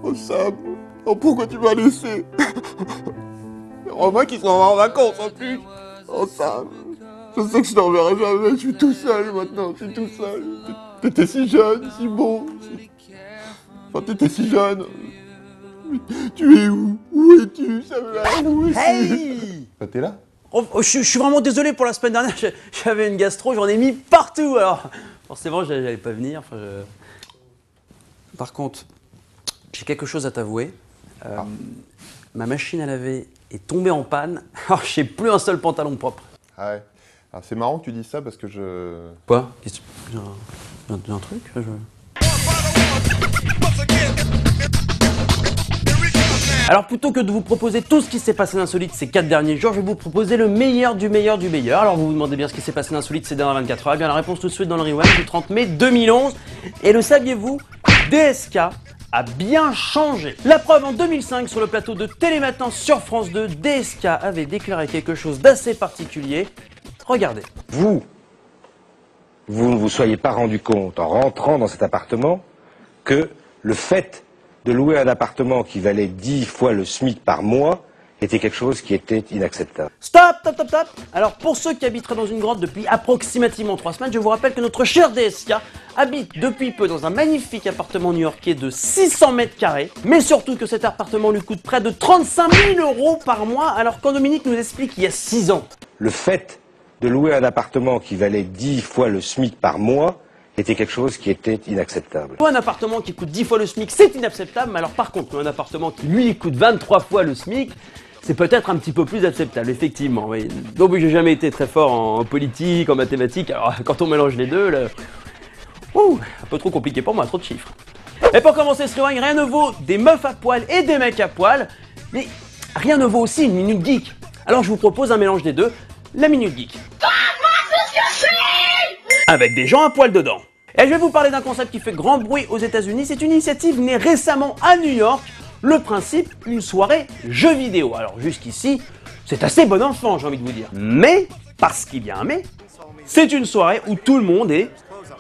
Oh Sam, oh pourquoi tu m'as laissé? Romain qui s'en va en vacances en plus. Oh Sam, je sais que je t'enverrai jamais, je suis tout seul maintenant, je suis tout seul. T'étais si jeune, si beau. Enfin, t'étais si jeune. Mais tu es où? Où es-tu, Sam? Où es-tu? Hey! Bah, t'es là? Oh, je suis vraiment désolé pour la semaine dernière, j'avais une gastro, j'en ai mis partout, alors forcément j'allais pas venir. Enfin, Par contre, j'ai quelque chose à t'avouer. Ma machine à laver est tombée en panne, alors j'ai plus un seul pantalon propre. Ah ouais. Alors c'est marrant que tu dis ça parce que je... Quoi? J'ai un truc Alors plutôt que de vous proposer tout ce qui s'est passé d'insolite ces 4 derniers jours, je vais vous proposer le meilleur du meilleur du meilleur. Alors vous vous demandez bien ce qui s'est passé d'insolite ces dernières 24 heures. Eh bien la réponse tout de suite dans le rewind du 30 mai 2011. Et le saviez-vous? DSK a bien changé. La preuve, en 2005, sur le plateau de Télématin sur France 2, DSK avait déclaré quelque chose d'assez particulier. Regardez. Vous ne vous soyez pas rendu compte en rentrant dans cet appartement que le fait de louer un appartement qui valait 10 fois le SMIC par mois était quelque chose qui était inacceptable. Stop, stop, stop, stop. Alors pour ceux qui habiteraient dans une grotte depuis approximativement 3 semaines, je vous rappelle que notre cher DSK habite depuis peu dans un magnifique appartement new-yorkais de 600 mètres carrés, mais surtout que cet appartement lui coûte près de 35 000 € par mois, alors quand Dominique nous explique il y a 6 ans. Le fait de louer un appartement qui valait 10 fois le SMIC par mois était quelque chose qui était inacceptable. Un appartement qui coûte 10 fois le SMIC, c'est inacceptable, mais alors par contre, un appartement qui lui coûte 23 fois le SMIC, c'est peut-être un petit peu plus acceptable, effectivement. Oui. Donc j'ai jamais été très fort en politique, en mathématiques, alors quand on mélange les deux, là, un peu trop compliqué pour moi, trop de chiffres. Et pour commencer ce rewind, rien ne vaut des meufs à poil et des mecs à poil, mais rien ne vaut aussi une minute geek. Alors je vous propose un mélange des deux, la minute geek. Avec des gens à poil dedans. Et je vais vous parler d'un concept qui fait grand bruit aux États-Unis. C'est une initiative née récemment à New York. Le principe, une soirée jeux vidéo. Alors jusqu'ici, c'est assez bon enfant, j'ai envie de vous dire. Mais, parce qu'il y a un mais, c'est une soirée où tout le monde est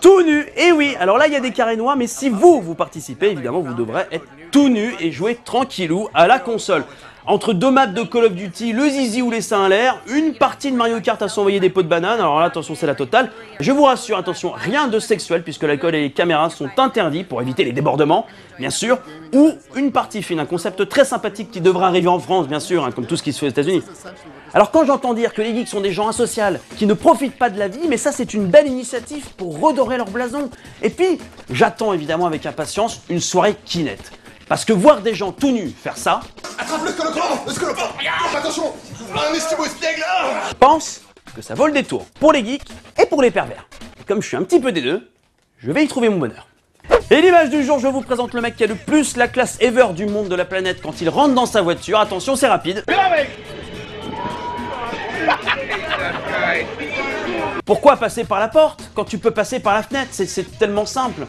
tout nu. Et oui, alors là il y a des carrés noirs, mais si vous participez, évidemment vous devrez être tout nu et jouer tranquillou à la console. Entre 2 maps de Call of Duty, le zizi ou les seins à l'air, une partie de Mario Kart à s'envoyer des pots de banane, alors là attention c'est la totale. Je vous rassure, attention, rien de sexuel puisque l'alcool et les caméras sont interdits pour éviter les débordements, bien sûr. Ou une partie fine, un concept très sympathique qui devra arriver en France, bien sûr, comme tout ce qui se fait aux États-Unis. Alors quand j'entends dire que les geeks sont des gens asociaux, qui ne profitent pas de la vie, mais ça c'est une belle initiative pour redorer leur blason. Et puis, j'attends évidemment avec impatience une soirée Kinect. Parce que voir des gens tout nus faire ça... Attrape le scolopend, attention, un esquimau espiègle là. Pense que ça vaut le détour pour les geeks et pour les pervers. Et comme je suis un petit peu des deux, je vais y trouver mon bonheur. Et l'image du jour, je vous présente le mec qui a le plus la classe ever du monde de la planète quand il rentre dans sa voiture. Attention, c'est rapide. Pourquoi passer par la porte quand tu peux passer par la fenêtre? C'est tellement simple.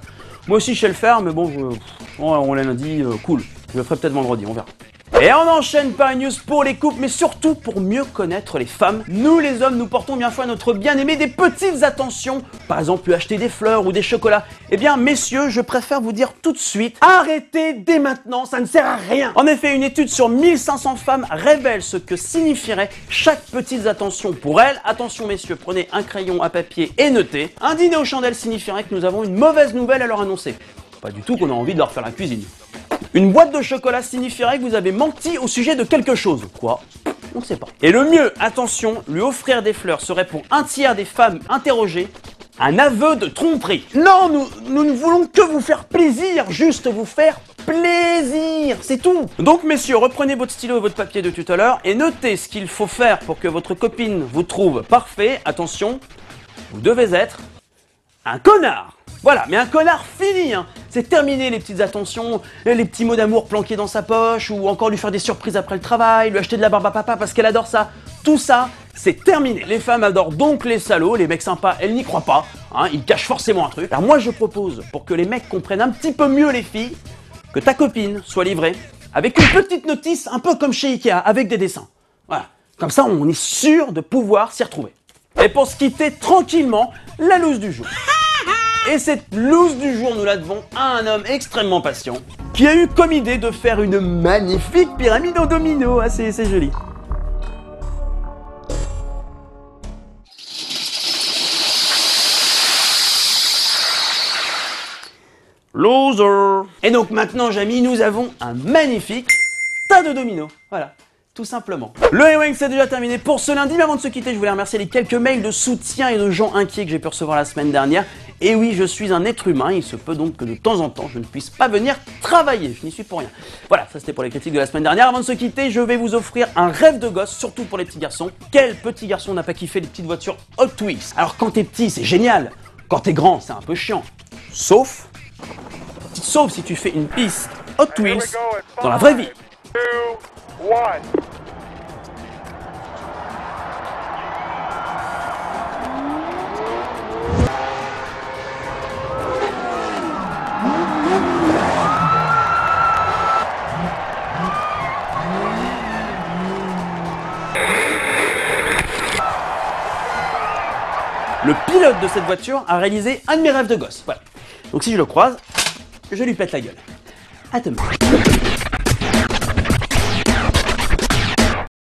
Moi aussi je sais le faire, mais bon, on l'a dit, cool. Je le ferai peut-être vendredi, on verra. Et on enchaîne par une news pour les couples, mais surtout pour mieux connaître les femmes. Nous les hommes, nous portons bien fois à notre bien-aimé des petites attentions. Par exemple, lui acheter des fleurs ou des chocolats. Eh bien, messieurs, je préfère vous dire tout de suite, arrêtez dès maintenant, ça ne sert à rien. En effet, une étude sur 1500 femmes révèle ce que signifierait chaque petite attention pour elles. Attention messieurs, prenez un crayon à papier et notez. Un dîner aux chandelles signifierait que nous avons une mauvaise nouvelle à leur annoncer. Pas du tout qu'on a envie de leur faire la cuisine. Une boîte de chocolat signifierait que vous avez menti au sujet de quelque chose. Quoi? On ne sait pas. Et le mieux, attention, lui offrir des fleurs serait pour un tiers des femmes interrogées un aveu de tromperie. Non, nous ne voulons que vous faire plaisir, juste vous faire plaisir, c'est tout. Donc messieurs, reprenez votre stylo et votre papier de tout à l'heure et notez ce qu'il faut faire pour que votre copine vous trouve parfait. Attention, vous devez être un connard. Voilà, mais un connard fini, hein. C'est terminé les petites attentions, les petits mots d'amour planqués dans sa poche, ou encore lui faire des surprises après le travail, lui acheter de la barbe à papa parce qu'elle adore ça. Tout ça, c'est terminé. Les femmes adorent donc les salauds, les mecs sympas, elles n'y croient pas, hein, ils cachent forcément un truc. Alors moi je propose, pour que les mecs comprennent un petit peu mieux les filles, que ta copine soit livrée avec une petite notice, un peu comme chez Ikea, avec des dessins. Voilà, comme ça on est sûr de pouvoir s'y retrouver. Et pour se quitter tranquillement, la loose du jour. Et cette loose du jour, nous la devons à un homme extrêmement patient. qui a eu comme idée de faire une magnifique pyramide en domino. Ah, c'est joli. Loser. Et donc maintenant, Jamy, nous avons un magnifique tas de dominos. Voilà. Tout simplement. Le Ewing, c'est déjà terminé pour ce lundi, mais avant de se quitter, je voulais remercier les quelques mails de soutien et de gens inquiets que j'ai pu recevoir la semaine dernière. Et oui, je suis un être humain, il se peut donc que de temps en temps, je ne puisse pas venir travailler, je n'y suis pour rien. Voilà, ça c'était pour les critiques de la semaine dernière. Avant de se quitter, je vais vous offrir un rêve de gosse, surtout pour les petits garçons. Quel petit garçon n'a pas kiffé les petites voitures Hot Wheels? Alors quand t'es petit, c'est génial. Quand t'es grand, c'est un peu chiant. Sauf si tu fais une piste Hot Wheels dans la vraie vie. Le pilote de cette voiture a réalisé un de mes rêves de gosse. Voilà. Donc si je le croise, je lui pète la gueule. À demain.